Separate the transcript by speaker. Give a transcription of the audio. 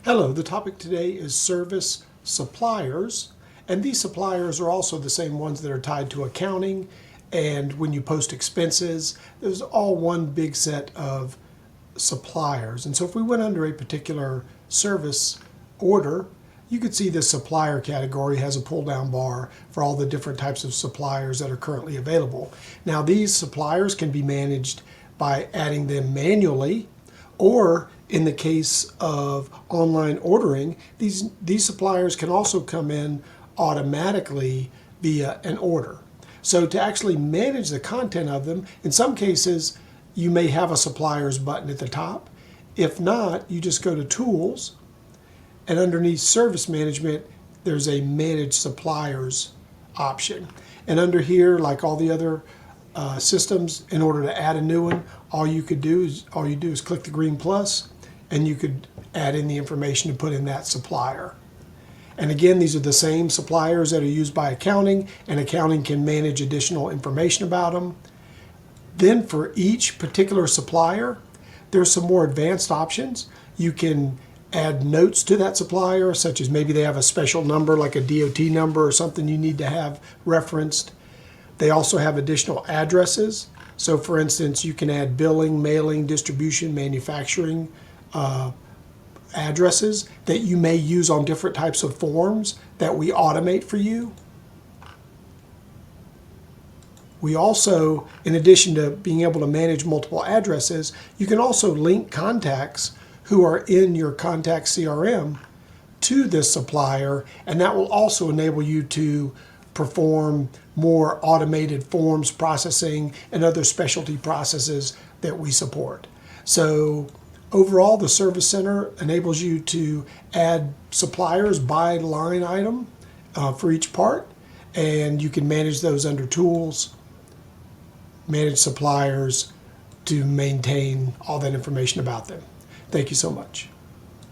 Speaker 1: Hello, the topic today is service suppliers, and these suppliers are also the same ones that are tied to accounting, and when you post expenses, there's all one big set of suppliers. And so if we went under a particular service order, you could see the supplier category has a pull-down bar for all the different types of suppliers that are currently available. Now these suppliers can be managed by adding them manually, or in the case of online ordering, these suppliers can also come in automatically via an order. So to actually manage the content of them, in some cases, you may have a suppliers button at the top. If not, you just go to Tools, and underneath Service Management, there's a Manage Suppliers option. And under here, like all the other systems, in order to add a new one, all you do is click the green plus, and you could add in the information to put in that supplier. And again, these are the same suppliers that are used by accounting, and accounting can manage additional information about them. Then for each particular supplier, there's some more advanced options. You can add notes to that supplier, such as maybe they have a special number like a DOT number or something you need to have referenced. They also have additional addresses. So for instance, you can add billing, mailing, distribution, manufacturing addresses that you may use on different types of forms that we automate for you. We also, in addition to being able to manage multiple addresses, you can also link contacts who are in your contact CRM to this supplier, and that will also enable you to perform more automated forms processing and other specialty processes that we support. So overall, the Service Center enables you to add suppliers by line item for each part, and you can manage those under Tools, manage suppliers to maintain all that information about them. Thank you so much.